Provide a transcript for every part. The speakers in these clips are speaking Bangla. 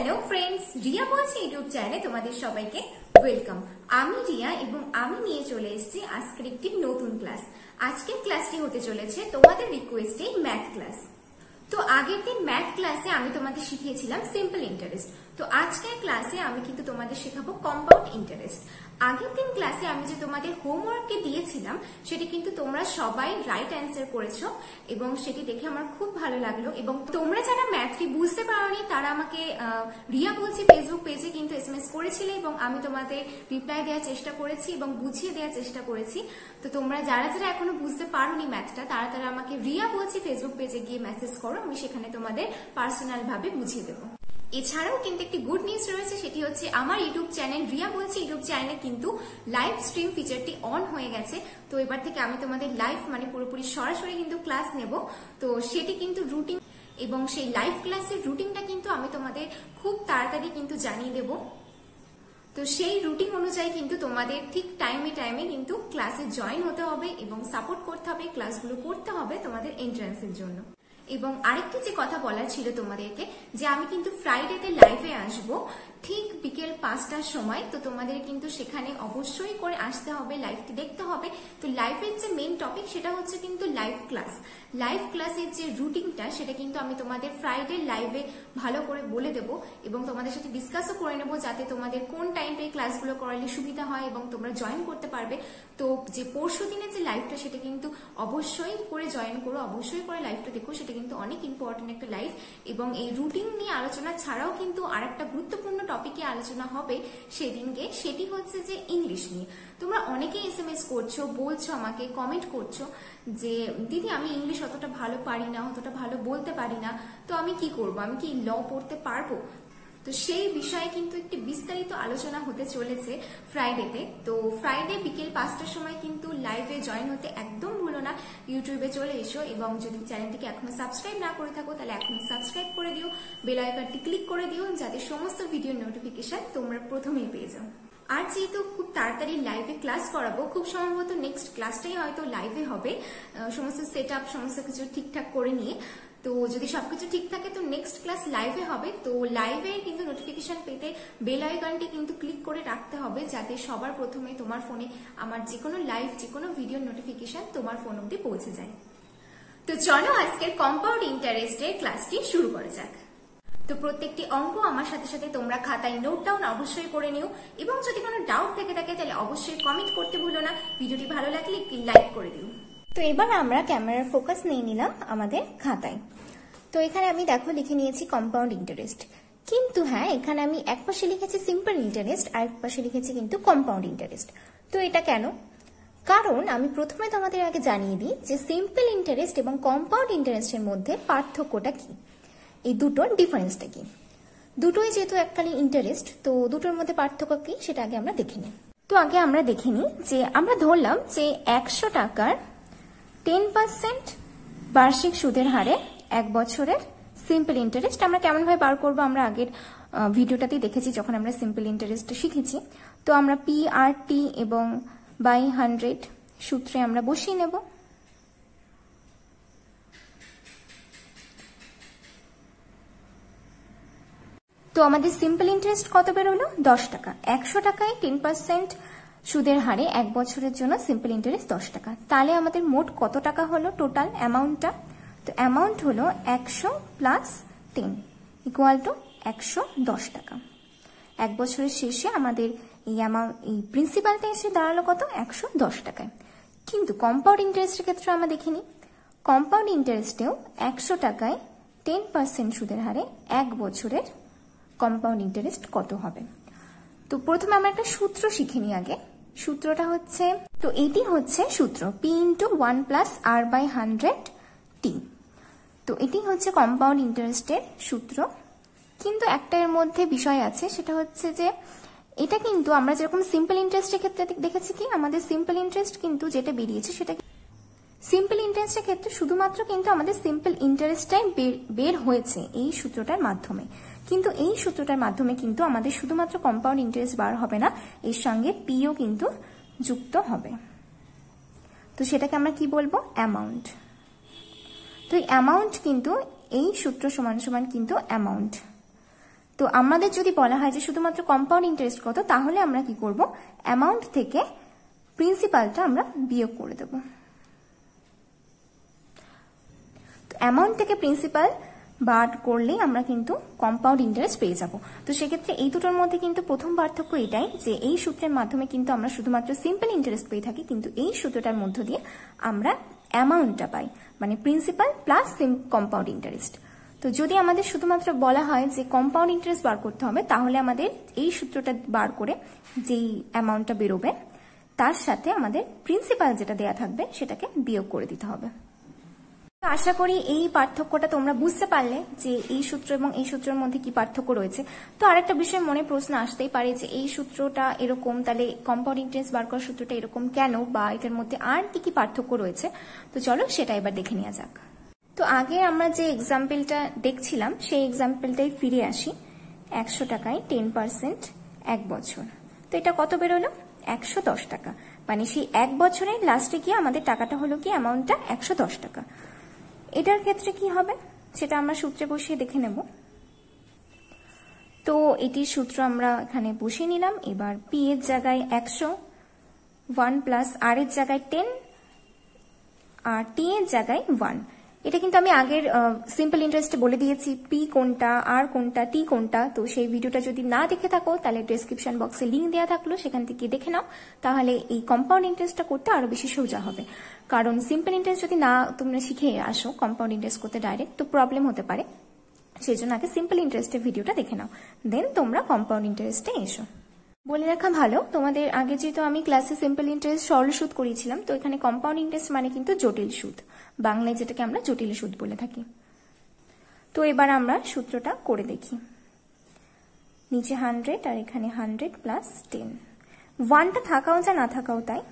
হ্যালো ফ্রেন্ডস, রিয়া বলছি ইউটিউব চ্যানেলে তোমাদের সবাইকে ওয়েলকাম। আমি রিয়া এবং আমি নিয়ে চলে এসেছি আজকের একটি নতুন ক্লাস। আজকের ক্লাসটি হতে চলেছে তোমাদের রিকোয়েস্টে ম্যাথ ক্লাস। তো আগের দিন ম্যাথ ক্লাসে আমি তোমাদের শিখিয়েছিলাম সিম্পল ইন্টারেস্ট। তো আজকের ক্লাসে আমি কিন্তু তোমাদের শেখাবো কম্পাউন্ড ইন্টারেস্ট। আগের দিন ক্লাসে আমি যে তোমাদের হোমওয়ার্ককে দিয়েছিলাম সেটি কিন্তু তোমরা সবাই রাইট অ্যান্সার করেছো এবং সেটি দেখে আমার খুব ভালো লাগলো। এবং তোমরা যারা ম্যাথটি বুঝতে পারোনি তারা আমাকে রিয়া বলছি ফেসবুক পেজে কিন্তু SMS করেছিলে এবং আমি তোমাদের রিপ্লাই দেওয়ার চেষ্টা করেছি এবং বুঝিয়ে দেওয়ার চেষ্টা করেছি। তো তোমরা যারা যারা এখনো বুঝতে পারোনি ম্যাথটা তারা আমাকে রিয়া বলছি ফেসবুক পেজে গিয়ে মেসেজ করো, আমি সেখানে তোমাদের পার্সোনাল ভাবে বুঝিয়ে দেবো। এছাড়াও কিন্তু একটি গুড নিউজ রয়েছে, সেটি হচ্ছে আমার ইউটিউব চ্যানেল রিয়া বলছি ইউটিউব চ্যানেলে কিন্তু লাইভ স্ট্রিম ফিচারটি অন হয়ে গেছে। তো এবার থেকে আমি তোমাদের লাইভ মানে পুরোপুরি সরাসরি কিন্তু ক্লাস নেব। তো সেটি কিন্তু রুটিন এবং সেই লাইভ ক্লাসের রুটিনটা কিন্তু আমি তোমাদের খুব তাড়াতাড়ি কিন্তু জানিয়ে দেব। তো সেই রুটিন অনুযায়ী কিন্তু তোমাদের ঠিক টাইমে কিন্তু ক্লাসে জয়েন হতে হবে এবং সাপোর্ট করতে হবে, ক্লাসগুলো করতে হবে তোমাদের এন্ট্রান্সের জন্য। এবং আরেকটি যে কথা বলার ছিল তোমাদেরকে, যে আমি কিন্তু ফ্রাইডেতে লাইভে আসবো ঠিক বিকেল 5টার সময়। তো তোমাদের কিন্তু সেখানে অবশ্যই করে আসতে হবে, লাইভটি দেখতে হবে। তো লাইভের যে মেইন টপিক সেটা হচ্ছে কিন্তু লাইভ ক্লাস। লাইভ ক্লাসের যে রুটিনটা সেটা কিন্তু আমি তোমাদের ফ্রাইডে লাইভে ভালো করে বলে দেবো এবং তোমাদের সাথে ডিসকাসও করে নেবো যাতে তোমাদের কোন টাইমে ক্লাসগুলো করালে সুবিধা হয় এবং তোমরা জয়েন করতে পারবে। তো যে পরশু দিনের যে লাইভটা সেটা কিন্তু অবশ্যই করে জয়েন করো, অবশ্যই করে লাইভটা দেখো, সেটা কিন্তু অনেক ইম্পর্টেন্ট একটা লাইভ। এবং এই রুটিন নিয়ে আলোচনা ছাড়াও কিন্তু আর একটা গুরুত্বপূর্ণ টপিকে আলোচনা হবে সেদিনকে, সেটি হচ্ছে যে ইংলিশ নিয়ে। তোমরা অনেকেই SMS করছো, বলছো আমাকে, কমেন্ট করছো যে দিদি আমি ইংলিশ অতটা ভালো পারি না, অতটা ভালো বলতে পারি না, তো আমি কি করব, আমি কি ল পড়তে পারবো? তো সেই বিষয়ে কিন্তু একটি বিস্তারিত আলোচনা হতে চলেছে ফ্রাইডেতে। তো ফ্রাইডে বিকেল 5টার সময় কিন্তু লাইভে জয়েন হতে একদম ভুলো না, ইউটিউবে চলে এসো এবং যদি চ্যানেলটিকে এখনো সাবস্ক্রাইব না করে থাকো তাহলে এখনো সাবস্ক্রাইব করে দিও, বেল আইকনটি ক্লিক করে দিও যাতে সমস্ত ভিডিওর নোটিফিকেশন তোমরা প্রথমেই পেয়ে যাও। আর যেহেতু খুব তাড়াতাড়ি লাইভে ক্লাস করাবো, খুব সম্ভবত নেক্সট ক্লাসটাই হয়তো লাইভে হবে, সমস্ত সেট আপ সমস্ত কিছু ঠিকঠাক করে নিয়ে। তো যদি সবকিছু ঠিক থাকে তো নেক্সট ক্লাস লাইভে হবে। তো লাইভে কিন্তু নোটিফিকেশন পেতে বেল আইকনটি কিন্তু ক্লিক করে রাখতে হবে যাতে সবার প্রথমে তোমার ফোনে আমার যে কোনো লাইভ যে কোনো ভিডিওর নোটিফিকেশন তোমার ফোন অবধি পৌঁছে যায়। তো চলো আজকের কম্পাউন্ড ইন্টারেস্টের ক্লাসটি শুরু করা যাক। তো প্রত্যেকটি অঙ্ক আমার সাথে সাথে তোমরা খাতায় নোট ডাউন অবশ্যই করে নিও এবং যদি কোনো ডাউট থেকে থাকে তাহলে অবশ্যই কমেন্ট করতে ভুলো না। ভিডিওটি ভালো লাগলে একটি লাইক করে দিও। তো এবার আমরা ক্যামেরার ফোকাস নিয়ে নিলাম আমাদের খাতায়। তো এখানে আমি দেখো লিখে নিয়েছি কম্পাউন্ড ইন্টারেস্ট, কিন্তু হ্যাঁ এখানে আমি এক পাশে লিখেছি সিম্পল ইন্টারেস্ট আর এক পাশে লিখেছি কিন্তু কম্পাউন্ড ইন্টারেস্ট। তো এটা কেন? কারণ আমি প্রথমে তোমাদের আগে জানিয়ে দিই যে সিম্পল ইন্টারেস্ট এবং কম্পাউন্ড ইন্টারেস্টের মধ্যে পার্থক্যটা কি, এই দুটোর ডিফারেন্সটা কি। দুটোই যেহেতু এককালীন ইন্টারেস্ট, তো দুটোর মধ্যে পার্থক্য কি সেটা আগে আমরা দেখে নিই। তো আগে আমরা দেখে নিই যে আমরা ধরলাম যে 100 টাকার 10% বার্ষিক সুদের হারে 1 বছরের সিম্পল ইন্টারেস্ট আমরা কেমন ভাবে বার করবো আমরা আগের ভিডিওটাতেই দেখেছি যখন আমরা সিম্পল ইন্টারেস্ট শিখেছি। তো আমরা PRT এবং বাই 100 সূত্রে আমরা বসিয়ে নেব। তো আমাদের সিম্পল ইন্টারেস্ট কত বেরোলো? 10 টাকা। 100 টাকায় 10% সুদের হারে 1 বছরের জন্য সিম্পল ইন্টারেস্ট 10 টাকা। তাহলে আমাদের মোট কত টাকা হলো টোটাল অ্যামাউন্টটা? তো অ্যামাউন্ট হলো 100 প্লাস 10 ইকুয়াল টু 110 টাকা। 1 বছরের শেষে আমাদের এই প্রিন্সিপালটা এসে দাঁড়ালো কত? 110 টাকায়। কিন্তু কম্পাউন্ড ইন্টারেস্টের ক্ষেত্রে আমরা দেখিনি, কম্পাউন্ড ইন্টারেস্টেও 100 টাকায় 10% সুদের হারে 1 বছরের কম্পাউন্ড ইন্টারেস্ট কত হবে। তো প্রথমে আমরা একটা সূত্র শিখে নিই আগে। সূত্রটা হচ্ছে, তো এটি হচ্ছে সূত্র P × 1 + R/100T। তো এটি হচ্ছে কম্পাউন্ড ইন্টারেস্টের সূত্র। কিন্তু একটা এর মধ্যে বিষয় আছে, সেটা হচ্ছে যে এটা কিন্তু আমরা যেরকম সিম্পল ইন্টারেস্টের ক্ষেত্রে দেখেছি কি আমাদের সিম্পল ইন্টারেস্ট কিন্তু যেটা বেরিয়েছে সেটা সিম্পল ইন্টারেস্টের ক্ষেত্রে শুধুমাত্র কিন্তু আমাদের সিম্পল ইন্টারেস্টটাই বের হয়েছে এই সূত্রটার মাধ্যমে। কিন্তু এই সূত্রটার মাধ্যমে কিন্তু আমাদের শুধুমাত্র কম্পাউন্ড ইন্টারেস্ট বার হবে না, এর সঙ্গে পিও কিন্তু যুক্ত হবে। তো সেটাকে আমরা কি বলবো? অ্যামাউন্ট। তো এই অ্যামাউন্ট কিন্তু এই সূত্র সমান সমান কিন্তু অ্যামাউন্ট। তো আমাদের যদি বলা হয় যে শুধুমাত্র কম্পাউন্ড ইন্টারেস্ট কত, তাহলে আমরা কি করব, অ্যামাউন্ট থেকে প্রিন্সিপালটা আমরা বিয়োগ করে দেব। অ্যামাউন্ট থেকে প্রিন্সিপাল বাদ করলেই আমরা কিন্তু কম্পাউন্ড ইন্টারেস্ট পেয়ে যাব। তো সেক্ষেত্রে এই দুটোর মধ্যে কিন্তু প্রথম পার্থক্য এটাই যে এই সূত্রের মাধ্যমে কিন্তু আমরা শুধুমাত্র সিম্পল ইন্টারেস্ট পেয়ে থাকি, কিন্তু এই সূত্রটার মধ্য দিয়ে আমরা অ্যামাউন্টটা পাই, মানে প্রিন্সিপাল প্লাস কম্পাউন্ড ইন্টারেস্ট। তো যদি আমাদের শুধুমাত্র বলা হয় যে কম্পাউন্ড ইন্টারেস্ট বার করতে হবে, তাহলে আমাদের এই সূত্রটা বার করে যেই অ্যামাউন্টটা বেরোবে তার সাথে আমাদের প্রিন্সিপাল যেটা দেয়া থাকবে সেটাকে বিয়োগ করে দিতে হবে। আশা করি এই পার্থক্যটা তোমরা বুঝতে পারলে যে এই সূত্র এবং এই সূত্রের মধ্যে কি পার্থক্য রয়েছে। তো আরেকটা বিষয় মনে প্রশ্ন আসতেই পারে যে এই সূত্রটা এরকম, তাহলে কম্পাউন্ড ইন্টারেস্ট বার করার সূত্রটা এরকম কেন, বা এটার মধ্যে আর কি কি পার্থক্য রয়েছে। তো চলো সেটা এবার দেখে নেওয়া যাক। তো আগে আমরা যে এক্সাম্পলটা দেখছিলাম সেই এক্সাম্পলটাই ফিরে আসি। 100 টাকায় 10% 1 বছর। তো এটা কত বেরোলো, 110 টাকা। মানে সেই 1 বছরের লাস্টে গিয়ে আমাদের টাকাটা হলো কি, অ্যামাউন্টটা 110 টাকা। এটার ক্ষেত্রে কি হবে সেটা আমরা সূত্রে বসিয়ে দেখে নেব। তো এটির সূত্র আমরা এখানে বসিয়ে নিলাম। এবার পি এর জায়গায় 100, 1 প্লাস আর এর জায়গায় 10, আর টি এর জায়গায় 1। এটা কিন্তু আমি আগের সিম্পল ইন্টারেস্টে বলে দিয়েছি পি কোনটা, আর কোনটা, টি কোনটা। তো সেই ভিডিওটা যদি না দেখে থাকো তাহলে ডেসক্রিপশন বক্সে লিঙ্ক দেওয়া থাকলো, সেখান থেকে দেখে নাও। তাহলে এই কম্পাউন্ড ইন্টারেস্টটা করতে আরো বেশি সোজা হবে। কারণ সিম্পল ইন্টারেস্ট যদি না তোমরা শিখে আসো কম্পাউন্ড ইন্টারেস্ট করতে ডাইরেক্ট, তো প্রবলেম হতে পারে। সেই জন্য আগে সিম্পল ইন্টারেস্টের ভিডিওটা দেখে নাও, দেন তোমরা কম্পাউন্ড ইন্টারেস্টে এসো। বলে রাখা ভালো, তোমাদের আগে যেহেতু আমি ক্লাসে সিম্পল ইন্টারেস্ট সরল সুদ করিয়েছিলাম, তো এখানে কম্পাউন্ড ইন্টারেস্ট মানে কিন্তু জটিল সুদ, বাংলায় যেটাকে আমরা জটিল সুদ বলে থাকি। তো এবার আমরা সূত্রটা করে দেখি। নিচে 100 আর এখানে 100 প্লাস 10, 1টা থাকাও যা না থাকাও তাই।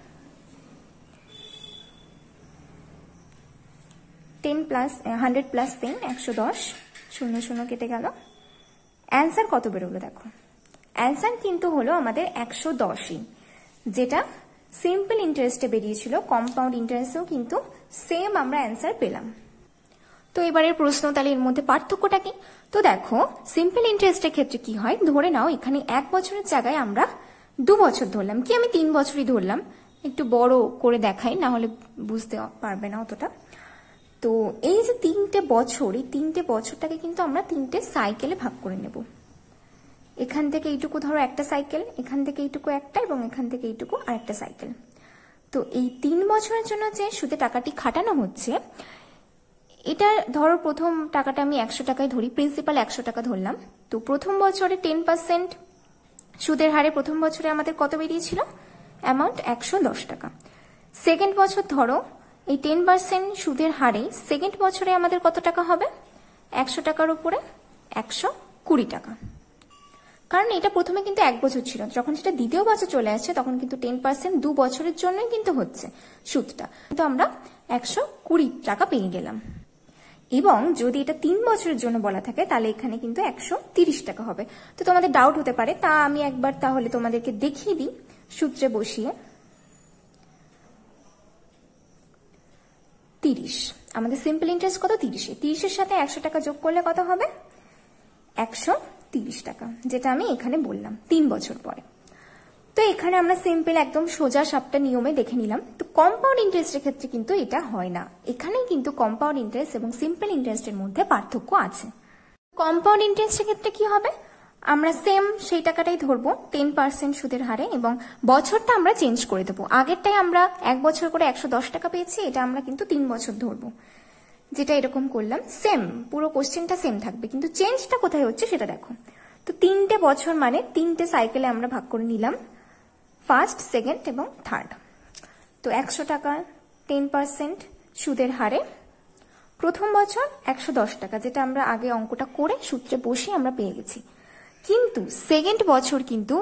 100 প্লাস 10 110, 0 0 কেটে গেল। অ্যান্সার কত বেরোলো দেখো, অ্যান্সার কিন্তু হলো আমাদের 110ই, যেটা সিম্পল ইন্টারেস্টে বেরিয়েছিল। কম্পাউন্ড ইন্টারেস্টেও কিন্তু সেম আমরা অ্যান্সার পেলাম। তো এবারের প্রশ্ন, তাহলে এর মধ্যে পার্থক্যটা কি? তো দেখো সিম্পল ইন্টারেস্টের ক্ষেত্রে কি হয়, ধরে নাও এখানে 1 বছরের জায়গায় আমরা 2 বছর ধরলাম, কি আমি 3 বছরই ধরলাম। একটু বড় করে দেখাই, না হলে বুঝতে পারবে না অতটা। তো এই যে 3টে বছর, এই 3টে বছরটাকে কিন্তু আমরা 3টে সাইকেলে ভাগ করে নেব। এখান থেকে এইটুকু ধরো একটা সাইকেল, এখান থেকে এইটুকু একটা, এবং এখান থেকে এইটুকু আরেকটা সাইকেল। তো এই 3 বছরের জন্য যে সুদে টাকাটি খাটানো হচ্ছে, এটা ধরো প্রথম টাকাটা আমি 100 টাকায় ধরি, প্রিন্সিপাল 100 টাকা ধরলাম। তো প্রথম বছরে 10% সুদের হারে প্রথম বছরে আমাদের কত বেরিয়েছিল, অ্যামাউন্ট 110 টাকা। সেকেন্ড বছর ধরো এই 10% সুদের হারে সেকেন্ড বছরে আমাদের কত টাকা হবে, 100 টাকার উপরে 120 টাকা। কারণ এটা প্রথমে কিন্তু 1 বছর ছিল, যখন সেটা দ্বিতীয় বছর চলে আসছে তখন কিন্তু 10% 2 বছরের জন্যই কিন্তু হচ্ছে সুদটা, কিন্তু আমরা 120 টাকা পেয়ে গেলাম। এবং যদি এটা 3 বছরের জন্য বলা থাকে তাহলে এখানে কিন্তু 130 টাকা হবে। তো তোমাদের ডাউট হতে পারে, তা আমি একবার তাহলে তোমাদেরকে দেখিয়ে দিই সূত্রে বসিয়ে। 30, আমাদের সিম্পল ইন্টারেস্ট কত, 30 এর সাথে 100 টাকা যোগ করলে কত হবে, 130 টাকা, যেটা আমি এখানে বললাম 3 বছর পরে। তো এখানে আমরা সিম্পল একদম সোজা সাপটা নিয়মে দেখে নিলাম। তো কম্পাউন্ড ইন্টারেস্টের ক্ষেত্রে কিন্তু এটা হয় না, এখানেই কিন্তু কম্পাউন্ড ইন্টারেস্ট এবং সিম্পল ইন্টারেস্টের মধ্যে পার্থক্য আছে। কম্পাউন্ড ইন্টারেস্টের ক্ষেত্রে কি হবে, আমরা সেম সেই টাকাটাই ধরবো 10% সুদের হারে, এবং বছরটা আমরা চেঞ্জ করে দেবো। আগেরটাই আমরা 1 বছর করে 110 টাকা পেয়েছি, এটা আমরা কিন্তু 3 বছর ধরবো, যেটা এরকম করলাম। সেম পুরো কোশ্চেনটা সেম থাকবে, কিন্তু চেঞ্জটা কোথায় হচ্ছে সেটা দেখো। তো 3টে বছর মানে 3টে সাইকেলে আমরা ভাগ করে নিলাম, ফার্স্ট, সেকেন্ড এবং থার্ড। তো 100 টাকা 10% সুদের হারে প্রথম বছর 110 টাকা, যেটা আমরা আগে অঙ্কটা করে সূত্রে বসে আমরা পেয়ে গেছি। কিন্তু সেকেন্ড বছর কিন্তু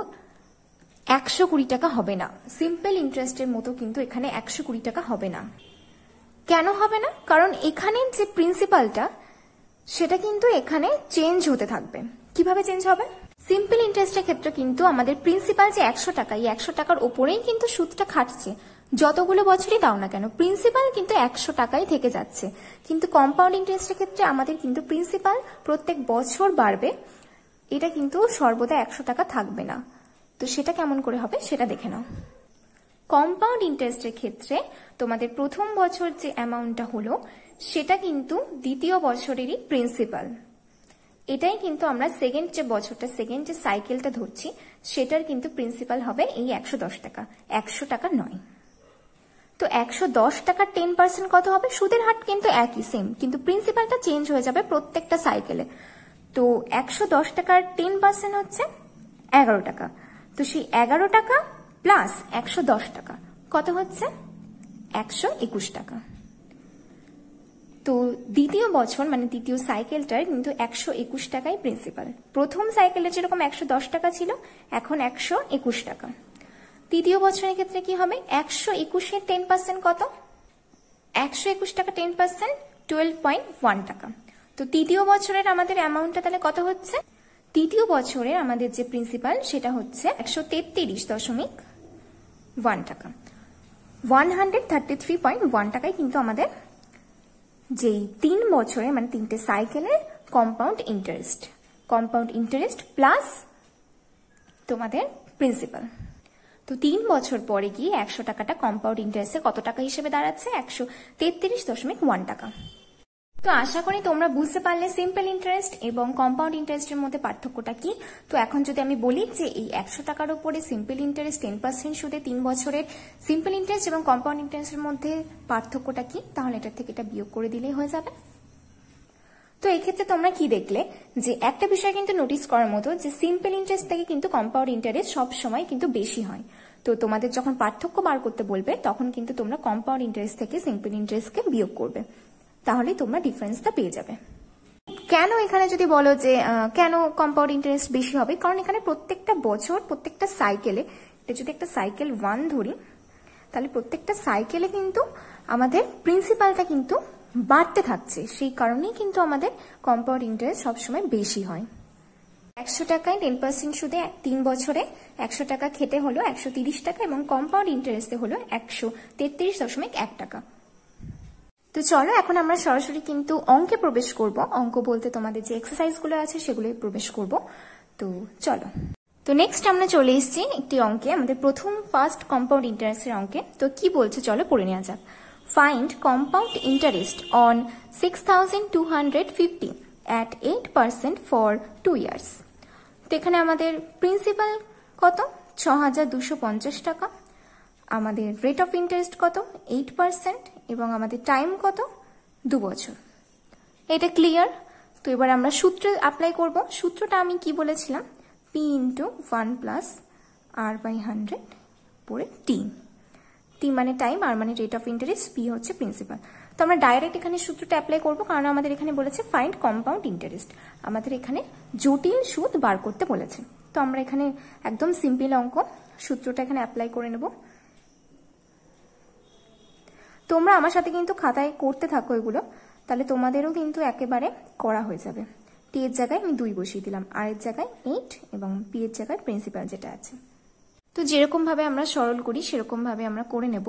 120 টাকা হবে না, সিম্পল ইন্টারেস্টের মতো কিন্তু এখানে 120 টাকা হবে না। কেন হবে না, কারণ এখানে যে প্রিন্সিপালটা সেটা কিন্তু এখানে চেঞ্জ হতে থাকবে। কিভাবে চেঞ্জ হবে, সিম্পল ইন্টারেস্টের ক্ষেত্রে কিন্তু আমাদের প্রিন্সিপাল যে 100 টাকা, এই 100 টাকার ওপরেই কিন্তু সুদটা খাটছে, যতগুলো বছরই দাও না কেন প্রিন্সিপাল কিন্তু 100 টাকাই থেকে যাচ্ছে। কিন্তু কম্পাউন্ড ইন্টারেস্টের ক্ষেত্রে আমাদের কিন্তু প্রিন্সিপাল প্রত্যেক বছর বাড়বে, এটা কিন্তু সর্বদা 100 টাকা থাকবে না। তো সেটা কেমন করে হবে সেটা দেখে নাও। কম্পাউন্ড ইন্টারেস্টের ক্ষেত্রে তোমাদের প্রথম বছর যে অ্যামাউন্টটা হলো সেটা কিন্তু দ্বিতীয় বছরেরই প্রিন্সিপাল। এটাই কিন্তু আমরা সেকেন্ড যে সাইকেলটা ধরছি সেটার কিন্তু প্রিন্সিপাল হবে এই 110 টাকা, 100 টাকা নয়। তো 110 টাকার 10% কত হবে? সুদের হার কিন্তু একই সেম, কিন্তু প্রিন্সিপালটা চেঞ্জ হয়ে যাবে প্রত্যেকটা সাইকেলে। তো 110 টাকার 10% হচ্ছে 11 টাকা। তো সেই 11 টাকা প্লাস 110 টাকা কত হচ্ছে? 121 টাকা। তো দ্বিতীয় বছর মানে দ্বিতীয় সাইকেলটার কিন্তু 121 টাকাই প্রিন্সিপাল। প্রথম সাইকেলে যেরকম 110 টাকা ছিল, এখন 121 টাকা। তৃতীয় বছরের ক্ষেত্রে কি হবে? 121 এর 10% কত? 121 টাকা 10% 12.1 টাকা। তো তৃতীয় বছরের আমাদের অ্যামাউন্টটা তাহলে কত হচ্ছে? তৃতীয় বছরের আমাদের যে প্রিন্সিপাল সেটা হচ্ছে 133.1 টাকা। 133.1 টাকায় কিন্তু আমাদের যেই 3 বছরে মানে 3টে সাইকেলের কম্পাউন্ড ইন্টারেস্ট প্লাস তোমাদের প্রিন্সিপাল। তো 3 বছর পরে গিয়ে 100 টাকাটা কম্পাউন্ড ইন্টারেস্টে কত টাকা হিসেবে দাঁড়াচ্ছে? 133.1 টাকা। তো আশা করি তোমরা বুঝতে পারলে সিম্পল ইন্টারেস্ট এবং কম্পাউন্ড ইন্টারেস্টের মধ্যে পার্থক্যটা কি। তো এখন যদি আমি বলি যে এই 100 টাকার উপরে সিম্পল ইন্টারেস্ট 10% সুদে 3 বছরের সিম্পল ইন্টারেস্ট এবং কম্পাউন্ড ইন্টারেস্টের মধ্যে পার্থক্যটা কি, তাহলে এটার থেকে এটা বিয়োগ করে দিলেই হয়ে যাবে। তো এই ক্ষেত্রে তোমরা কি দেখলে যে একটা বিষয় কিন্তু নোটিস করার মতো যে সিম্পল ইন্টারেস্ট থেকে কিন্তু কম্পাউন্ড ইন্টারেস্ট সব সময় কিন্তু বেশি হয়। তো তোমাদের যখন পার্থক্য বার করতে বলবে তখন কিন্তু তোমরা কম্পাউন্ড ইন্টারেস্ট থেকে সিম্পল ইন্টারেস্টকে বিয়োগ করবে, তাহলে তোমরা ডিফারেন্সটা পেয়ে যাবে। কেন এখানে যদি বলো যে কেন কম্পাউন্ড ইন্টারেস্ট বেশি হবে, কারণ এখানে প্রত্যেকটা বছর প্রত্যেকটা সাইকেলে, এটা যদি একটা সাইকেল 1 ধরি তাহলে প্রত্যেকটা সাইকেলে কিন্তু আমাদের প্রিন্সিপালটা কিন্তু বাড়তে থাকছে, সেই কারণেই কিন্তু আমাদের কম্পাউন্ড ইন্টারেস্ট সবসময় বেশি হয়। 100 টাকায় 10% সুদে 3 বছরে 100 টাকা খেতে হলো 130 টাকা এবং কম্পাউন্ড ইন্টারেস্টে হলো 133.1 টাকা। তো চলো এখন আমরা সরাসরি কিন্তু অঙ্কে প্রবেশ করব। অঙ্ক বলতে তোমাদের যে এক্সারসাইজগুলো আছে সেগুলোই প্রবেশ করব। তো চলো। তো নেক্সট আমরা চলে এসেছি একটি অঙ্কে, আমাদের ফার্স্ট কম্পাউন্ড ইন্টারেস্টের অঙ্কে। তো কি বলছে চলো পড়ে নেওয়া যাক। Find compound interest on 6250 at 8% for 2 years। তো এখানে আমাদের প্রিন্সিপাল কত? 6250 টাকা। আমাদের রেট অফ ইন্টারেস্ট কত? 8% এবং আমাদের টাইম কত? 2 বছর। এটা ক্লিয়ার। তো এবার আমরা সূত্র অ্যাপ্লাই করব। সূত্রটা আমি কি বলেছিলাম? P × 1 + R/100 পরে T মানে টাইম, আর মানে রেট অফ ইন্টারেস্ট, P হচ্ছে প্রিন্সিপাল। তো আমরা ডাইরেক্ট এখানে সূত্রটা অ্যাপ্লাই করব, কারণ আমাদের এখানে বলেছে ফাইন্ড কম্পাউন্ড ইন্টারেস্ট, আমাদের এখানে জটিল সুদ বার করতে বলেছে। তো আমরা এখানে একদম সিম্পল অঙ্ক, সূত্রটা এখানে অ্যাপ্লাই করে নেব। তোমরা আমার সাথে কিন্তু খাতায় করতে থাকো এগুলো, তাহলে তোমাদেরও কিন্তু একেবারে করা হয়ে যাবে। টি এর জায়গায় আমি 2 বসিয়ে দিলাম, আর এর জায়গায় 8 এবং পি এর জায়গায় প্রিন্সিপাল যেটা আছে। তো যেরকম ভাবে আমরা সরল করি সেরকম ভাবে আমরা করে নেব।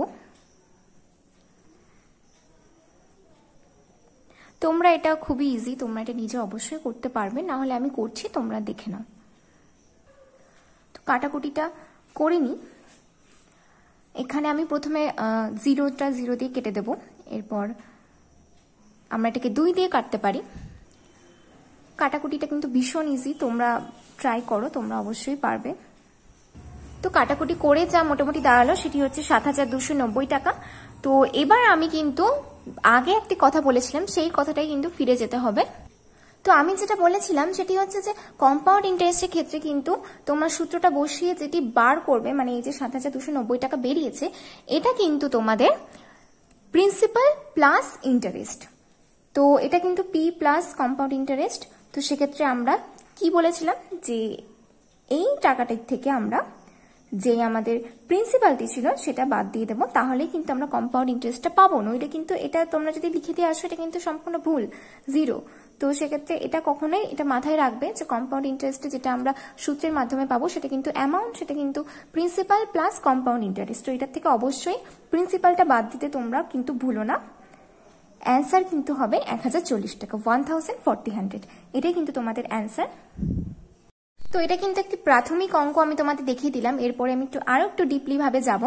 তোমরা এটা খুবই ইজি, তোমরা এটা নিজে অবশ্যই করতে পারবে, না হলে আমি করছি তোমরা দেখে নাও। তো কাটাকুটিটা করে নিই। এখানে আমি প্রথমে 0টা 0 দিয়ে কেটে দেব, এরপর আমরা এটাকে 2 দিয়ে কাটতে পারি। কাটাকুটিটা কিন্তু ভীষণ ইজি, তোমরা ট্রাই করো, তোমরা অবশ্যই পারবে। তো কাটাকুটি করে যা মোটামুটি দাঁড়ালো সেটি হচ্ছে 7290 টাকা। তো এবার আমি কিন্তু আগে একটি কথা বলেছিলাম, সেই কথাটাই কিন্তু ফিরে যেতে হবে। তো আমি যেটা বলেছিলাম সেটি হচ্ছে যে কম্পাউন্ড ইন্টারেস্টের ক্ষেত্রে কিন্তু তোমরা সূত্রটা বসিয়ে যেটি বার করবে, মানে এই যে 7290 টাকা বেরিয়েছে, এটা কিন্তু তোমাদের প্রিন্সিপাল প্লাস ইন্টারেস্ট। তো এটা কিন্তু P প্লাস কম্পাউন্ড ইন্টারেস্ট। তো সেক্ষেত্রে আমরা কি বলেছিলাম যে এই টাকাটির থেকে আমরা যে আমাদের প্রিন্সিপালটি ছিল সেটা বাদ দিয়ে দেবো, তাহলে কিন্তু আমরা কম্পাউন্ড ইন্টারেস্টটা পাবো। নইলে কিন্তু এটা তোমরা যদি লিখে দিয়ে আসো এটা কিন্তু সম্পূর্ণ ভুল, 0। তো সেক্ষেত্রে এটা কখনোই এটা মাথায় রাখবে যে কম্পাউন্ড ইন্টারেস্টে যেটা আমরা সূত্রের মাধ্যমে পাবো সেটা কিন্তু অ্যামাউন্ট, সেটা কিন্তু প্রিন্সিপাল প্লাস কম্পাউন্ড ইন্টারেস্ট। তো এটার থেকে অবশ্যই প্রিন্সিপালটা বাদ দিতে তোমরা কিন্তু ভুলো না। অ্যান্সার কিন্তু হবে 1040 টাকা, 1040, এটাই কিন্তু তোমাদের অ্যান্সার। তো এটা কিন্তু একটি প্রাথমিক অঙ্ক আমি তোমাদের দেখিয়ে দিলাম, এরপরে আমি আরো একটু ডিপলি ভাবে যাব।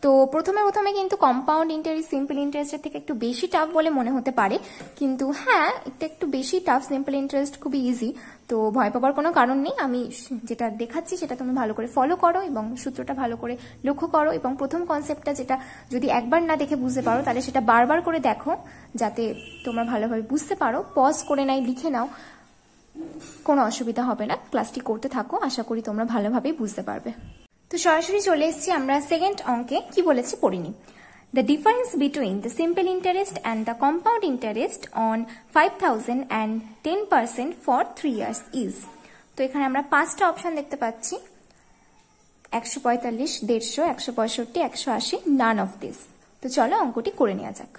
তো প্রথমে কিন্তু কম্পাউন্ড ইন্টারেস্ট সিম্পল ইন্টারেস্টের থেকে একটু বেশি টাফ বলে মনে হতে পারে, কিন্তু হ্যাঁ এটা একটু বেশি টাফ, সিম্পল ইন্টারেস্ট খুবই ইজি। তো ভয় পাবার কোনো কারণ নেই, আমি যেটা দেখাচ্ছি সেটা তুমি ভালো করে ফলো করো এবং সূত্রটা ভালো করে লক্ষ্য করো, এবং প্রথম কনসেপ্টটা যেটা যদি একবার না দেখে বুঝতে পারো তাহলে সেটা বারবার করে দেখো, যাতে তোমরা ভালোভাবে বুঝতে পারো। পজ করে নাই, লিখে নাও, কোনো অসুবিধা হবে না। ক্লাসটি করতে থাকো, আশা করি তোমরা ভালোভাবেই বুঝতে পারবে। তো সরাসরি চলে এসেছি আমরা সেকেন্ড অঙ্কে। কি বলেছে পড়িনি। The difference between the simple interest and the compound interest on 5,000 and 10% for 3 years is। তো এখানে আমরা 5টা অপশন দেখতে পাচ্ছি, 145, 150, 165, 180, none of this। তো চলো অঙ্কটি করে নেওয়া যাক।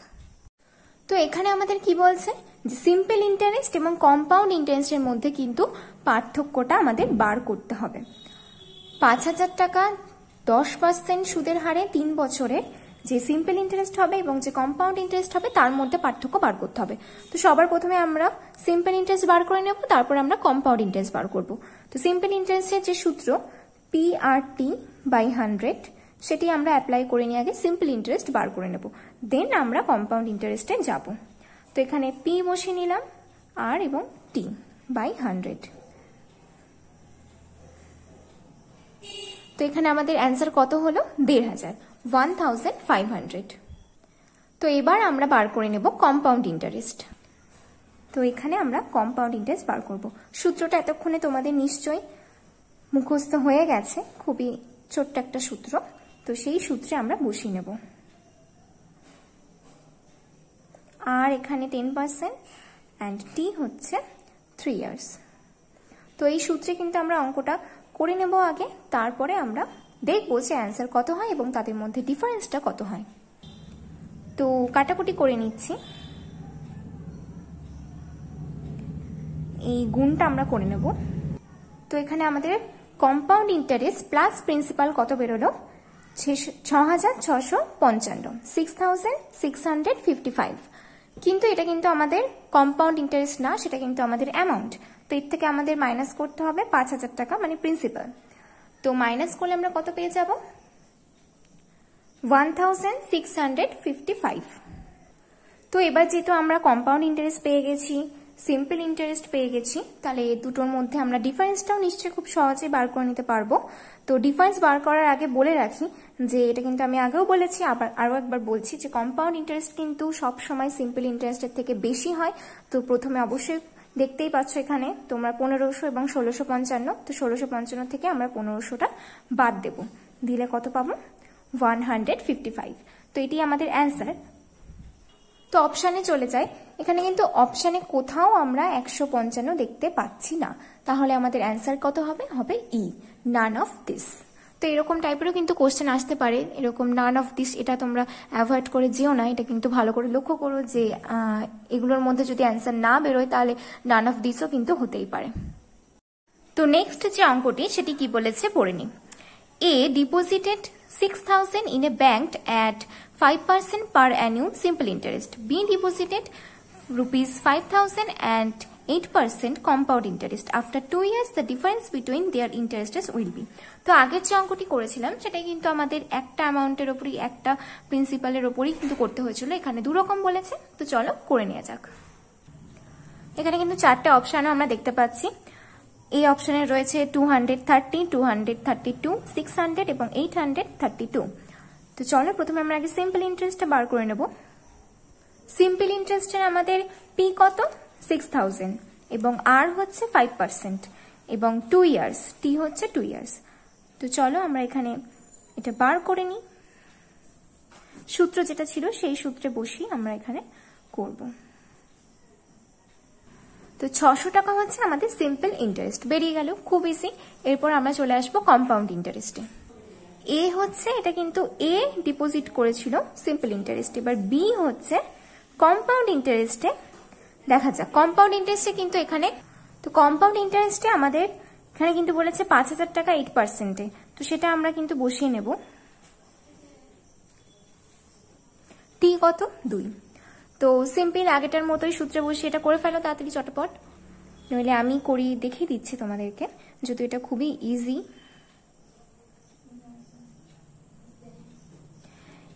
তো এখানে আমাদের কি বলছে যে সিম্পল ইন্টারেস্ট এবং কম্পাউন্ড ইন্টারেস্টের মধ্যে কিন্তু পার্থক্যটা আমাদের বার করতে হবে। 5,000 টাকা 10% সুদের হারে 3 বছরে যে সিম্পল ইন্টারেস্ট হবে এবং যে কম্পাউন্ড ইন্টারেস্ট হবে তার মধ্যে পার্থক্য বার করতে হবে। তো সবার প্রথমে আমরা সিম্পল ইন্টারেস্ট বার করে নেব, তারপর আমরা কম্পাউন্ড ইন্টারেস্ট বার করব। তো সিম্পল ইন্টারেস্টের যে সূত্র PRT/100 সেটি আমরা অ্যাপ্লাই করে নিয়ে আগে সিম্পল ইন্টারেস্ট বার করে নেব, দেন আমরা কম্পাউন্ড ইন্টারেস্টে যাব। তো এখানে P বসিয়ে নিলাম, R এবং T/100। তো এখানে আমাদের অ্যান্সার কত হলো? 1,500, 1,500। তো এবার আমরা বার করে নেব কম্পাউন্ড ইন্টারেস্ট। তো এখানে আমরা কম্পাউন্ড ইন্টারেস্ট বার করব। সূত্রটা এতক্ষণে তোমাদের নিশ্চয়ই মুখস্থ হয়ে গেছে, খুবই ছোট্ট একটা সূত্র। তো সেই সূত্রে আমরা বসিয়ে নেব। আর এখানে 10% অ্যান্ড টি হচ্ছে 3 ইয়ার্স। তো এই সূত্রে কিন্তু আমরা অঙ্কটা করে নেব আগে, তারপরে আমরা দেখবো যে অ্যান্সার কত হয় এবং তাদের মধ্যে ডিফারেন্সটা কত হয়। তো কাটাকুটি করে নিচ্ছি, এই গুণটা আমরা করে নেব। তো এখানে আমাদের কম্পাউন্ড ইন্টারেস্ট প্লাস প্রিন্সিপাল কত বেরোলো? 6,655, 6,655। কিন্তু এটা কিন্তু আমাদের কম্পাউন্ড ইন্টারেস্ট না, সেটা কিন্তু আমাদের অ্যামাউন্ট। তো এর থেকে আমাদের মাইনাস করতে হবে 5,000 টাকা, মানে প্রিন্সিপাল। তো মাইনাস করলে আমরা কত পেয়ে যাব? 1,655। তো এবার যেহেতু আমরা কম্পাউন্ড ইন্টারেস্ট পেয়ে গেছি, সিম্পল ইন্টারেস্ট পেয়ে গেছি, তাহলে এই দুটোর মধ্যে আমরা ডিফারেন্সটাও নিশ্চয়ই খুব সহজেই বার করে নিতে পারবো। তো ডিফারেন্স বার করার আগে বলে রাখি যে এটা কিন্তু আমি আগেও বলেছি, আবার আরো একবার বলছি যে কম্পাউন্ড ইন্টারেস্ট কিন্তু সব সময় সিম্পল ইন্টারেস্টের থেকে বেশি হয়। তো প্রথমে অবশ্যই দেখতেই পাচ্ছ এখানে তোমরা 1,500 এবং 1,655। তো 1,655 থেকে আমরা 1,500টা বাদ দেব, দিলে কত পাবো? 155। তো এটি আমাদের অ্যান্সার। তো অপশানে চলে যাই। এখানে কিন্তু অপশানে কোথাও আমরা 155 দেখতে পাচ্ছি না, তাহলে আমাদের অ্যান্সার কত হবে? হবে ই, নান অফ দিস। তো এরকম টাইপেরও কিন্তু কোশ্চেন আসতে পারে, এরকম নান অফ দিস, এটা তোমরা অ্যাভয়েড করে যেও না। এটা কিন্তু ভালো করে লক্ষ্য করো যে এগুলোর মধ্যে যদি অ্যান্সার না বেরোয় তাহলে নান অফ দিসও কিন্তু হতেই পারে। তো নেক্সট যে অঙ্কটি সেটি কি বলেছে পড়ে নি। A deposited 6,000 in a bank at 5% per annum simple interest. B deposited ₹5,000 and 8% compound interest. After 2 years, the difference between their interests will be. তো আগের যে অঙ্কটি করেছিলাম সেটা কিন্তু আমাদের একটা অ্যামাউন্টের উপরই, একটা প্রিন্সিপালের উপরই কিন্তু করতে হয়েছিল। এখানে দুরকম বলেছে, তো চলো করে নেওয়া যাক। এখানে কিন্তু 4টে অপশন আমরা দেখতে পাচ্ছি। এই অপশনে রয়েছে 230, 232, 600 এবং 832। তো চলো প্রথমে আমরা আগে সিম্পল ইন্টারেস্টটা বার করে নেব। সিম্পল ইন্টারেস্টের আমাদের পি কত? 6,000 এবং আর হচ্ছে 5% এবং 2 ইয়ার্স, টি হচ্ছে 2 ইয়ার্স। তো চলো আমরা এখানে এটা বার করে নিই। সূত্র যেটা ছিল সেই সূত্রে বসি আমরা এখানে করব। তো 600 টাকা হচ্ছে আমাদের সিম্পল ইন্টারেস্ট, বেরিয়ে গেল, খুব ইজি। এরপর আমরা চলে আসবো কম্পাউন্ড ইন্টারেস্টে। এ হচ্ছে, এটা কিন্তু এ ডিপোজিট করেছিল সিম্পল ইন্টারেস্ট, এবার বি হচ্ছে কম্পাউন্ড ইন্টারেস্টে। দেখা যাক কম্পাউন্ড ইন্টারেস্টে কিন্তু এখানে, তো কম্পাউন্ড ইন্টারেস্টে আমাদের এখানে কিন্তু বলেছে 5,000 টাকা 8%-এ, তো সেটা আমরা কিন্তু বসিয়ে নেব। টি কত? 2। তো সিম্পল আগেটার মতোই সূত্রে বসে এটা করে ফেলো তাড়াতাড়ি চটপট, নইলে আমি করি দেখিয়ে দিচ্ছি তোমাদেরকে। যদি এটা খুবই ইজি।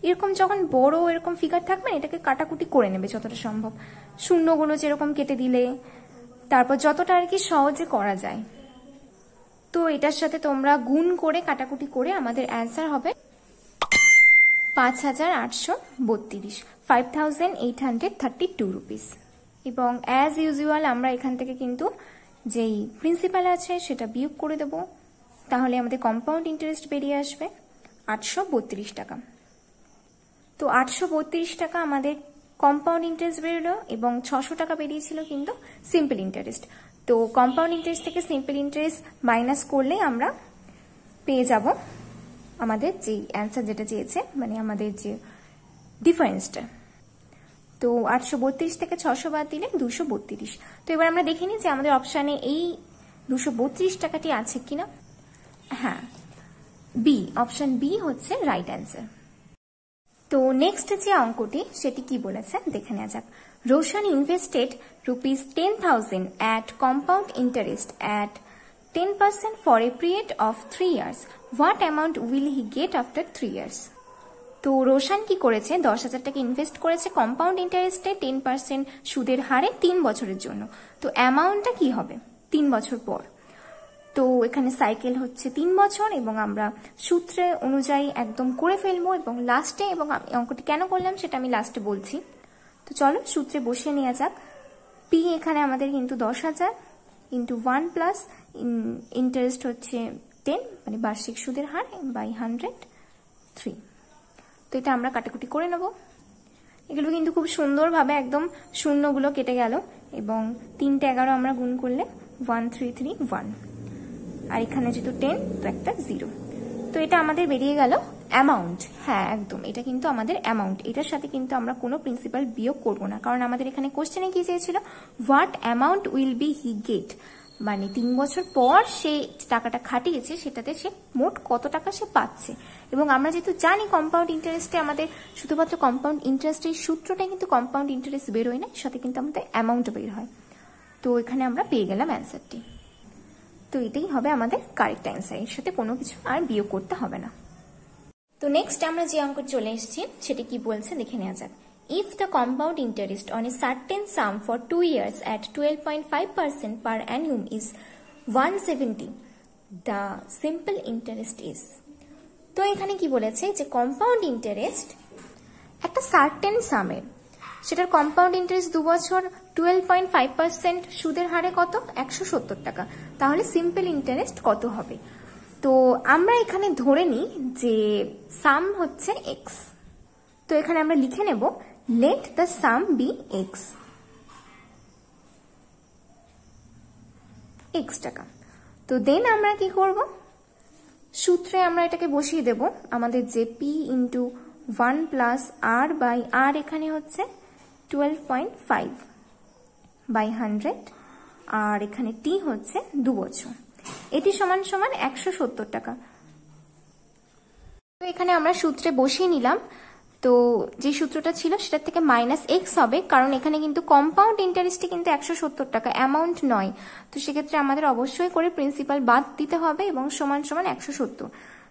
এরকম যখন বড় এরকম ফিগার থাকবে এটাকে কাটাকুটি করে নেবে যতটা সম্ভব, শূন্যগুলো যেরকম কেটে দিলে, তারপর যতটা আর কি সহজে করা যায়। তো এটার সাথে তোমরা গুণ করে কাটাকুটি করে আমাদের অ্যান্সার হবে 5832, 5832 রুপিস। এবং অ্যাজ ইউজুয়াল আমরা এখান থেকে কিন্তু যেই প্রিন্সিপাল আছে সেটা বিয়োগ করে দেব, তাহলে আমাদের কম্পাউন্ড ইন্টারেস্ট বেরিয়ে আসবে 832 টাকা। তো 832 টাকা আমাদের কম্পাউন্ড ইন্টারেস্ট বেরোলো এবং 600 টাকা বেরিয়েছিল কিন্তু সিম্পল ইন্টারেস্ট। তো কম্পাউন্ড ইন্টারেস্ট থেকে সিম্পল ইন্টারেস্ট মাইনাস করলে আমরা পেয়ে যাব আমাদের যে অ্যান্সার যেটা চেয়েছে, মানে আমাদের যে ডিফারেন্সটা। তো 832 থেকে 600 বাদ দিলে 232। তো এবার আমরা দেখে নিই যে আমাদের অপশানে এই 232 টাকাটি আছে কিনা। হ্যাঁ, বি, অপশন বি হচ্ছে রাইট অ্যান্সার। তো নেক্সট যে অঙ্কটি সেটি কি বলেছে দেখে নেওয়া যাক। Roshan invested ₹10,000 at compound interest at 10% for a period of 3 years. What amount will he get after 3 years? তো রোশন কি করেছে, 10,000 টাকা ইনভেস্ট করেছে কম্পাউন্ড ইন্টারেস্টে 10% সুদের হারে 3 বছরের জন্য। তো অ্যামাউন্টটা কি হবে 3 বছর পর। তো এখানে সাইকেল হচ্ছে 3 বছর এবং আমরা সূত্রে অনুযায়ী একদম করে ফেলবো এবং লাস্টে, এবং অঙ্কটি কেন করলাম সেটা আমি লাস্টে বলছি। তো চলো সূত্রে বসিয়ে নেওয়া যাক। পি এখানে আমাদের কিন্তু 10,000 ইন্টু 1 প্লাস ইন্টারেস্ট হচ্ছে 10, মানে বার্ষিক সুদের হার, বাই 103। তো এটা আমরা কাটাকুটি করে নেব। এগুলো কিন্তু খুব সুন্দরভাবে একদম শূন্যগুলো কেটে গেল এবং 3 টা 11 আমরা গুণ করলে 1331, আর এখানে যেহেতু 10 তো একটা 0। তো এটা আমাদের বেরিয়ে গেল অ্যামাউন্ট। হ্যাঁ একদম, এটা কিন্তু আমাদের অ্যামাউন্ট। এটার সাথে কিন্তু আমরা কোনো প্রিন্সিপাল বিয়োগ করব না, কারণ আমাদের এখানে কোশ্চেনে কি চেয়েছিল, what amount will be he get, মানে 3 বছর পর সে টাকাটা খাটিয়েছে সেটাতে সে মোট কত টাকা সে পাচ্ছে। এবং আমরা যেহেতু জানি কম্পাউন্ড ইন্টারেস্টে আমাদের শুধুমাত্র কম্পাউন্ড ইন্টারেস্টের সূত্রটা কিন্তু কম্পাউন্ড ইন্টারেস্ট বেরোয় না, সাথে কিন্তু আমাদের অ্যামাউন্ট বের হয়। তো এখানে আমরা পেয়ে গেলাম অ্যান্সারটি। তো এটাই হবে আমাদের কারেক্ট অ্যান্সার, এর সাথে কোনো কিছু আর বিয়োগ করতে হবে না। তো নেক্সট আমরা যে অঙ্ক চলে এসেছি সেটা কি বলছে দেখে নেওয়া যাক। If the compound interest on a certain sum for 2 years at 12.5% per annum is 170, the simple interest is। তো এখানে কি বলেছে যে কম্পাউন্ড ইন্টারেস্ট একটা সার্টেন সামের, সেটার কম্পাউন্ড ইন্টারেস্ট 2 বছর 12.5% সুদের হারে কত 170 টাকা, তাহলে সিম্পল ইন্টারেস্ট কত হবে। তো আমরা এখানে ধরে নিই যে সাম হচ্ছে এক্স। তো এখানে আমরা লিখে নেব let the sum be x, x টাকা। তো দেন আমরা কি করব, সূত্রে আমরা এটাকে বসিয়ে দেব, আমাদের যে P into 1 plus R by R এখানে হচ্ছে 12.5 বাই 100, আর এখানে টি হচ্ছে 2 বছর, এটি সমান সমান 170 টাকা। তো এখানে আমরা সূত্রে বসিয়ে নিলাম। তো যে সূত্রটা ছিল সেটার থেকে মাইনাস এক্স হবে, কারণ এখানে কিন্তু কম্পাউন্ড ইন্টারেস্টে কিন্তু 170 টাকা, অ্যামাউন্ট নয়। তো সেক্ষেত্রে আমাদের অবশ্যই করে প্রিন্সিপাল বাদ দিতে হবে এবং সমান সমান 170।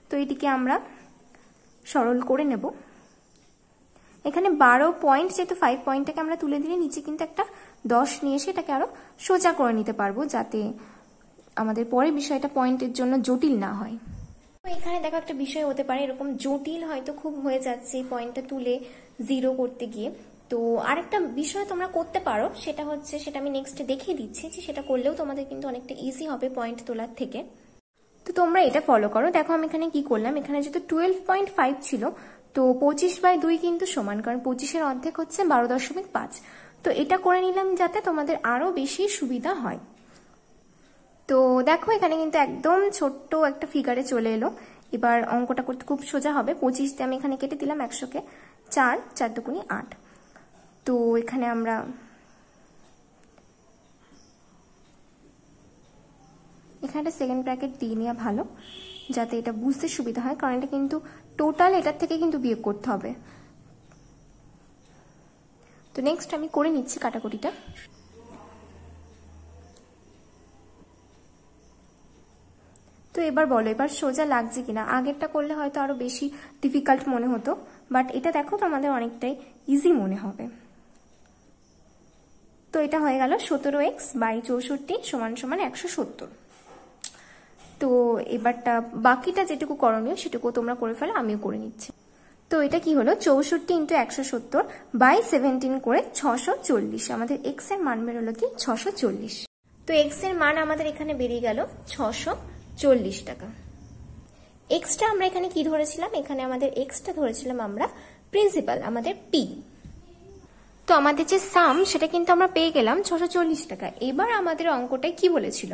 তো এটিকে আমরা সরল করে নেব। এখানে 12 পয়েন্ট, যেহেতু 5 পয়েন্টটাকে আমরা তুলে দিলে নিচে কিন্তু একটা 10 নিয়ে এসে এটাকে আরো সোজা করে নিতে পারবো, যাতে আমাদের পরে বিষয়টা পয়েন্টের জন্য জটিল না হয়। তো এখানে দেখো একটা বিষয় হতে পারে এরকম জটিল হয়তো খুব হয়ে যাচ্ছে এই পয়েন্টটা তুলে 0 করতে গিয়ে। তো আরেকটা বিষয় তোমরা করতে পারো, সেটা হচ্ছে, সেটা আমি নেক্সট দেখিয়ে দিচ্ছি, যে সেটা করলেও তোমাদের কিন্তু অনেকটা ইজি হবে পয়েন্ট তোলার থেকে। তো তোমরা এটা ফলো করো। দেখো আমি এখানে কি করলাম, এখানে যেহেতু 12.5 ছিল তো 25/2 কিন্তু সমান, কারণ 25-এর অর্ধেক হচ্ছে 12.5। তো এটা করে নিলাম যাতে তোমাদের আরো বেশি সুবিধা হয়। তো দেখো এখানে কিন্তু একদম ছোট্ট একটা ফিগারে চলে এলো। এবার অঙ্কটা করতে খুব সোজা হবে। 25 দিয়ে আমি এখানে কেটে দিলাম 100-কে 4, 4 দুগুণে 8। তো এখানে আমরা এখানে একটা সেকেন্ড ব্র্যাকেট দিয়ে নেওয়া ভালো, যাতে এটা বুঝতে সুবিধা হয়, কারণ এটা কিন্তু টোটাল এটার থেকে কিন্তু বিয়োগ করতে হবে। তো নেক্সট আমি করে নিচ্ছি কাটাকুটিটা। তো এবার বলো, এবার সোজা লাগছে কিনা? আগেরটা করলে হয়তো আরো বেশি ডিফিকাল্ট মনে হতো, বাট এটা দেখো তোমাদের অনেকটাই ইজি মনে হবে। তো এটা হয়ে গেল 17x বাই 64 সমান সমান 170। তো এবারটা বাকিটা যেটুকু করণীয় সেটুকু তোমরা করে ফেলো, আমিও করে নিচ্ছি। তো এটা কি হলো, 64 ইন্টু 170 বাই 17 করে 640। আমাদের এক্স এর মান বেরোলো কি 640। তো এক্স এর মান আমাদের এখানে বেরিয়ে গেল 640 টাকা। এক্সটা আমরা এখানে কি ধরেছিলাম, এখানে আমাদের এক্সটা ধরেছিলাম আমরা প্রিন্সিপাল, আমাদের পি। তো আমাদের যে সাম সেটা কিন্তু আমরা পেয়ে গেলাম 640 টাকা। এবার আমাদের অঙ্কটাই কি বলেছিল,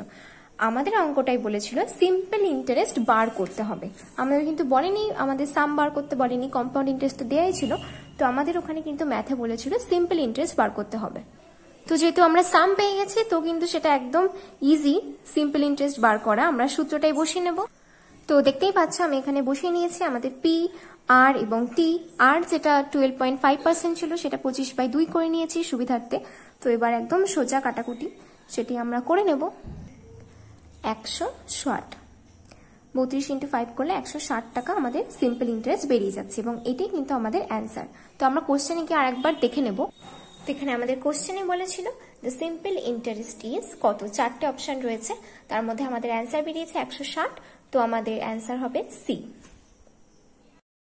আমাদের অঙ্কটাই বলেছিল সিম্পল ইন্টারেস্ট বার করতে হবে। আমাদের কিন্তু বলেনি, আমাদের সাম বার করতে বলেনি, কম্পাউন্ড ইন্টারেস্ট তো দেয়াই ছিল। তো আমাদের ওখানে কিন্তু ম্যাথে বলেছিল সিম্পল ইন্টারেস্ট বার করতে হবে। তো যেহেতু আমরা সাম পেয়ে গেছি, তো কিন্তু সেটা একদম ইজি সিম্পল ইন্টারেস্ট বার করা। আমরা সূত্রটাই বসিয়ে নেব। তো দেখতেই পাচ্ছ আমি এখানে বসিয়ে নিয়েছি আমাদের পি, আর এবং টি। আর যেটা 12.5% ছিল সেটা 25/2 করে নিয়েছি সুবিধার্থে। তো এবার একদম সোজা কাটাকুটি সেটি আমরা করে নেব। 160, 32 ইন্টু 5 করলে 160 টাকা আমাদের সিম্পল ইন্টারেস্ট বেরিয়ে যাচ্ছে, এবং এটাই কিন্তু আমাদের অ্যান্সার। তো আমরা কোশ্চেনে কি আরেকবার দেখে নেব। তো এখানে আমাদের কোশ্চেনে বলেছিল দ্য সিম্পল ইন্টারেস্ট ইজ কত, 4টে অপশন রয়েছে, তার মধ্যে আমাদের অ্যান্সার বেরিয়েছে 160। তো আমাদের অ্যান্সার হবে সি।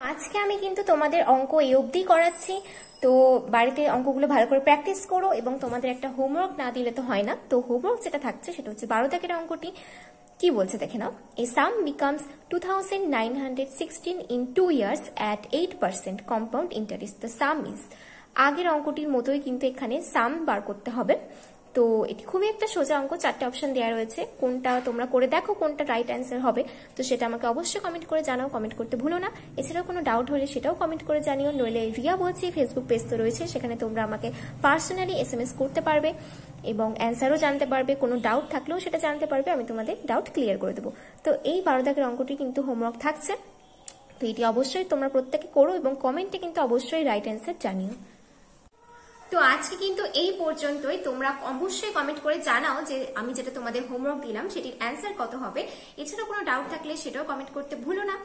আজকে আমি কিন্তু তোমাদের অঙ্ক এই অবধি করাচ্ছি। তো বাড়িতে অঙ্কগুলো ভালো করে প্র্যাকটিস করো, এবং তোমাদের একটা হোমওয়ার্ক না দিলে তো হয় না। তো হোমওয়ার্ক যেটা থাকছে সেটা হচ্ছে 12 দাগের অঙ্কটি কি বলছে দেখে নাও। A sum becomes 2916 in 2 years at 8% compound interest, the sum is. আগের অঙ্কটির মতোই কিন্তু এখানে সাম বার করতে হবে। তো এটি খুবই একটা সোজা অঙ্ক, 4টে অপশন দেওয়া রয়েছে, কোনটা তোমরা করে দেখো কোনটা রাইট অ্যান্সার হবে। তো সেটা আমাকে অবশ্যই কমেন্ট করে জানাও, কমেন্ট করতে ভুলো না। এছাড়াও কোনো ডাউট হলে সেটাও কমেন্ট করে জানিও। নইলে রিয়া বলছি ফেসবুক পেজ তো রয়েছে, সেখানে তোমরা আমাকে পার্সোনালি SMS করতে পারবে এবং অ্যান্সারও জানতে পারবে। কোনো ডাউট থাকলেও সেটা জানতে পারবে, আমি তোমাদের ডাউট ক্লিয়ার করে দেবো। তো এই 12 দাগের অঙ্কটি কিন্তু হোমওয়ার্ক থাকছে। তো এটি অবশ্যই তোমরা প্রত্যেকে করো এবং কমেন্টে কিন্তু অবশ্যই রাইট অ্যান্সার জানিও। তো আজকে কিন্তু এই পর্যন্তই। তোমরা অবশ্যই কমেন্ট করে জানাও যে আমি যেটা তোমাদের হোমওয়ার্ক দিলাম সেটির অ্যান্সার কত হবে। এছাড়াও কোনো ডাউট থাকলে সেটাও কমেন্ট করতে ভুলো না।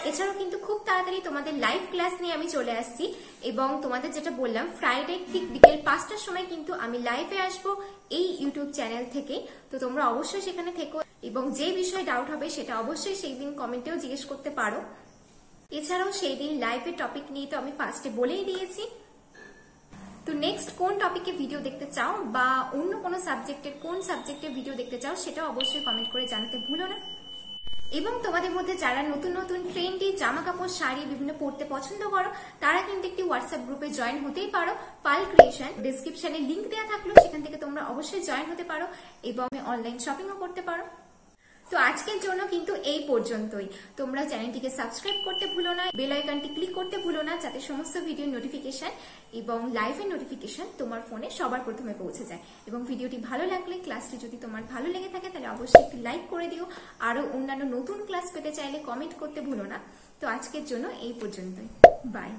এছাড়াও কিন্তু খুব তাড়াতাড়ি তোমাদের লাইভ ক্লাস নিয়ে আমি চলে আসছি, এবং তোমাদের যেটা বললাম ফ্রাইডে ঠিক বিকেল 5টার সময় কিন্তু আমি লাইভে আসবো এই ইউটিউব চ্যানেল থেকে। তো তোমরা অবশ্যই সেখানে থেকো, এবং যে বিষয়ে ডাউট হবে সেটা অবশ্যই সেই দিন কমেন্টেও জিজ্ঞেস করতে পারো। এছাড়াও সেই দিন লাইভের টপিক নিয়ে তো আমি ফার্স্টে বলেই দিয়েছি। তো নেক্সট কোন টপিকে ভিডিও দেখতে চাও, বা অন্য কোনো সাবজেক্টের কোন সাবজেক্টে ভিডিও দেখতে চাও, সেটা অবশ্যই কমেন্ট করে জানাতে ভুলো না। এবং তোমাদের মধ্যে যারা নতুন নতুন ট্রেন্ডি জামা কাপড় শাড়ি বিভিন্ন পরতে পছন্দ করো, তারা কিন্তু একটি হোয়াটসঅ্যাপ গ্রুপে জয়েন হতেই পারো। পাল ক্রিয়েশন, ডেসক্রিপশনে লিংক দেওয়া থাকলো, সেখান থেকে তোমরা অবশ্যই জয়েন হতে পারো এবং অনলাইন শপিংও করতে পারো। তো আজকের জন্য কিন্তু এই পর্যন্তই। তোমরা চ্যানেলটিকে সাবস্ক্রাইব করতে ভুলো না, বেল আইকনটি ক্লিক করতে ভুলো না, যাতে সমস্ত ভিডিও নোটিফিকেশন এবং লাইভের নোটিফিকেশন তোমার ফোনে সবার প্রথমে পৌঁছে যায়। এবং ভিডিওটি ভালো লাগলে, ক্লাসটি যদি তোমার ভালো লেগে থাকে, তাহলে অবশ্যই একটি লাইক করে দিও। আরো অন্যান্য নতুন ক্লাস পেতে চাইলে কমেন্ট করতে ভুলো না। তো আজকের জন্য এই পর্যন্তই, বাই।